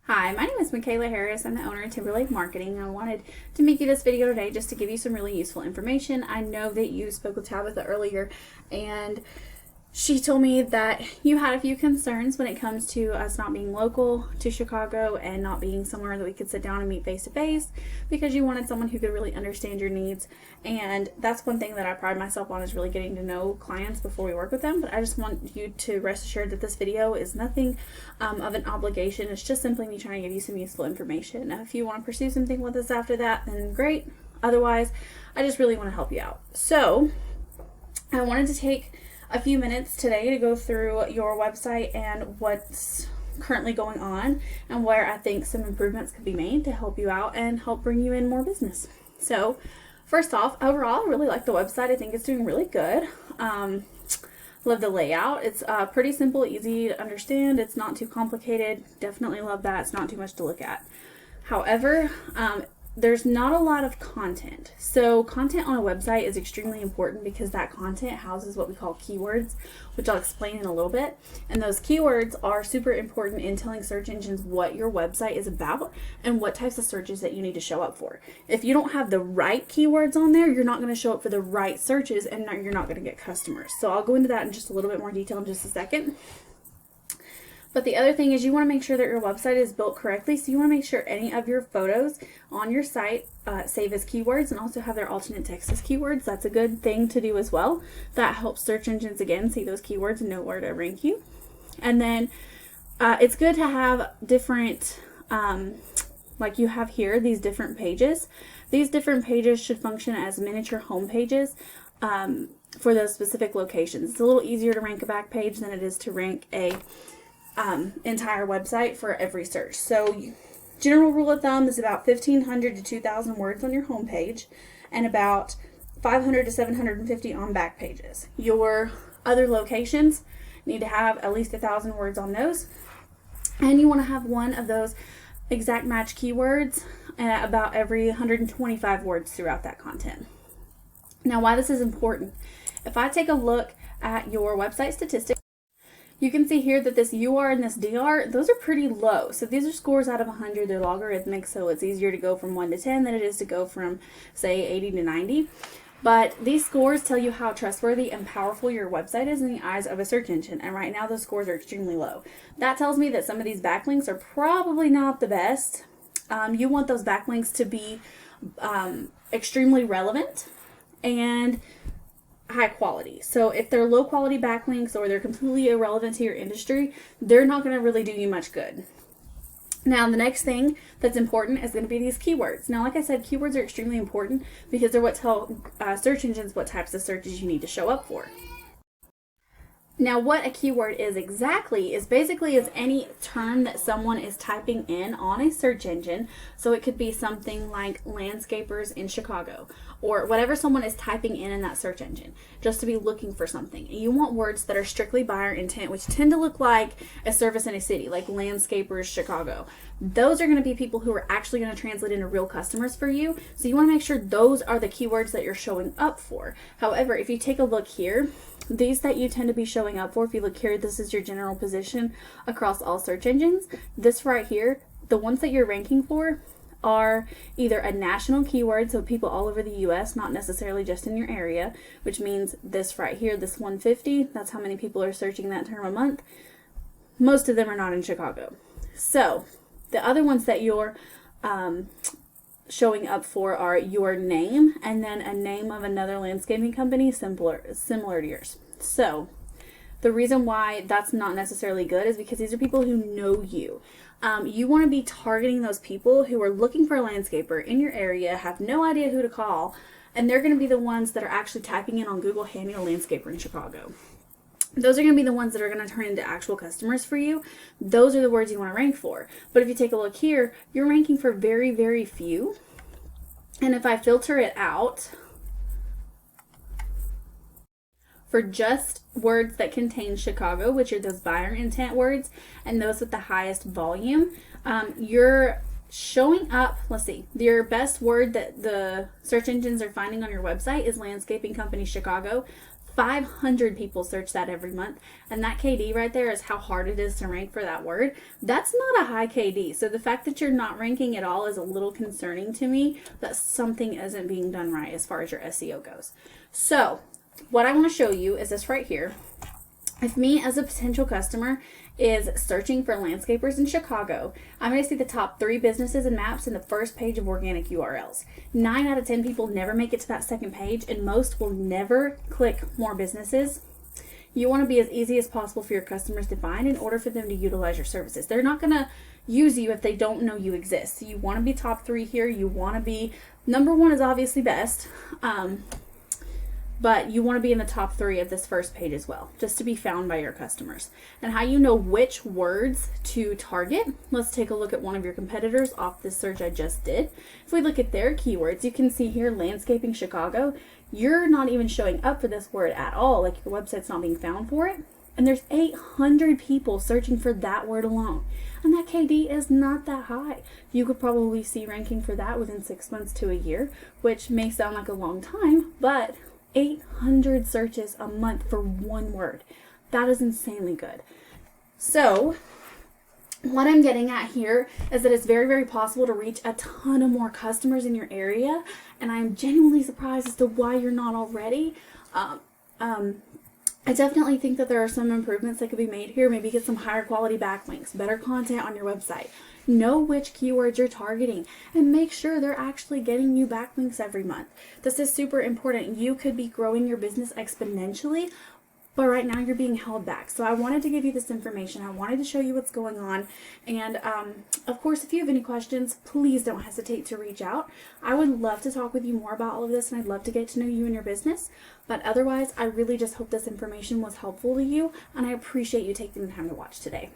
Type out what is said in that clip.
Hi, my name is Michaela Harris. I'm the owner of Timberlake Marketing. I wanted to make you this video today just to give you some really useful information. I know that you spoke with Tabitha earlier and she told me that you had a few concerns when it comes to us not being local to Chicago and not being somewhere that we could sit down and meet face to face because you wanted someone who could really understand your needs. And that's one thing that I pride myself on, is really getting to know clients before we work with them. But I just want you to rest assured that this video is nothing of an obligation. It's just simply me trying to give you some useful information. Now, if you want to pursue something with us after that, then great. Otherwise, I just really want to help you out. So I wanted to take a few minutes today to go through your website and what's currently going on and where I think some improvements could be made to help you out and help bring you in more business. So first off, overall, I really like the website. I think it's doing really good. Love the layout. It's pretty simple, easy to understand. It's not too complicated. Definitely love that. It's not too much to look at. However, there's not a lot of content. So content on a website is extremely important because that content houses what we call keywords, which I'll explain in a little bit. And those keywords are super important in telling search engines what your website is about and what types of searches that you need to show up for. If you don't have the right keywords on there, you're not going to show up for the right searches and you're not going to get customers. So I'll go into that in just a little bit more detail in just a second. But the other thing is you want to make sure that your website is built correctly. So you want to make sure any of your photos on your site save as keywords and also have their alternate text as keywords. That's a good thing to do as well. That helps search engines, again, see those keywords and know where to rank you. And then it's good to have different, like you have here, these different pages. These different pages should function as miniature home pages for those specific locations. It's a little easier to rank a back page than it is to rank a entire website for every search. So general rule of thumb is about 1,500 to 2,000 words on your home page and about 500 to 750 on back pages. Your other locations need to have at least 1,000 words on those, and you want to have one of those exact match keywords about every 125 words throughout that content. Now, why this is important, if I take a look at your website statistics, you can see here that this UR and this DR, those are pretty low. So these are scores out of 100. They're logarithmic, so it's easier to go from 1 to 10 than it is to go from, say, 80 to 90. But these scores tell you how trustworthy and powerful your website is in the eyes of a search engine. And right now, those scores are extremely low. That tells me that some of these backlinks are probably not the best. You want those backlinks to be extremely relevant and high quality. So if they're low quality backlinks or they're completely irrelevant to your industry, they're not going to really do you much good. Now, the next thing that's important is going to be these keywords. Now, like I said, keywords are extremely important because they're what tell search engines what types of searches you need to show up for. Now, what a keyword is exactly is basically is any term that someone is typing in on a search engine. So it could be something like landscapers in Chicago or whatever someone is typing in that search engine just to be looking for something. And you want words that are strictly buyer intent, which tend to look like a service in a city, like landscapers Chicago. Those are going to be people who are actually going to translate into real customers for you. So you want to make sure those are the keywords that you're showing up for. However, if you take a look here, these that you tend to be showing up for, if you look here, this is your general position across all search engines. This right here, the ones that you're ranking for are either a national keyword, so people all over the US, not necessarily just in your area, which means this right here, this 150, that's how many people are searching that term a month. Most of them are not in Chicago. So the other ones that you're showing up for are your name and then a name of another landscaping company similar to yours. So the reason why that's not necessarily good is because these are people who know you. You want to be targeting those people who are looking for a landscaper in your area, have no idea who to call, and they're going to be the ones that are actually typing in on Google, "Hand me a landscaper in Chicago." Those are going to be the ones that are going to turn into actual customers for you. Those are the words you want to rank for. But if you take a look here, you're ranking for very, very few. And if I filter it out for just words that contain Chicago, which are those buyer intent words, and those with the highest volume, you're showing up, let's see, your best word that the search engines are finding on your website is landscaping company Chicago. 500 people search that every month, and that KD right there is how hard it is to rank for that word. That's not a high KD. So the fact that you're not ranking at all is a little concerning to me, that something isn't being done right as far as your SEO goes. So what I want to show you is this right here. If me as a potential customer is searching for landscapers in Chicago, I'm going to see the top 3 businesses and maps in the first page of organic URLs. 9 out of 10 people never make it to that second page, and most will never click more businesses. You want to be as easy as possible for your customers to find in order for them to utilize your services. They're not going to use you if they don't know you exist. So you want to be top 3 here. You want to be, number 1 is obviously best. But you want to be in the top 3 of this first page as well, just to be found by your customers. And how you know which words to target, let's take a look at one of your competitors off this search I just did. If we look at their keywords, you can see here, landscaping Chicago. You're not even showing up for this word at all, like your website's not being found for it. And there's 800 people searching for that word alone. And that KD is not that high. You could probably see ranking for that within 6 months to a year, which may sound like a long time, but 800 searches a month for one word. That is insanely good. So what I'm getting at here is that it's very, very possible to reach a ton of more customers in your area. And I'm genuinely surprised as to why you're not already. I definitely think that there are some improvements that could be made here. Maybe get some higher quality backlinks, better content on your website. Know which keywords you're targeting and make sure they're actually getting you backlinks every month. This is super important. You could be growing your business exponentially, but right now you're being held back. So I wanted to give you this information. I wanted to show you what's going on. And of course, if you have any questions, please don't hesitate to reach out. I would love to talk with you more about all of this, and I'd love to get to know you and your business. But otherwise, I really just hope this information was helpful to you, and I appreciate you taking the time to watch today.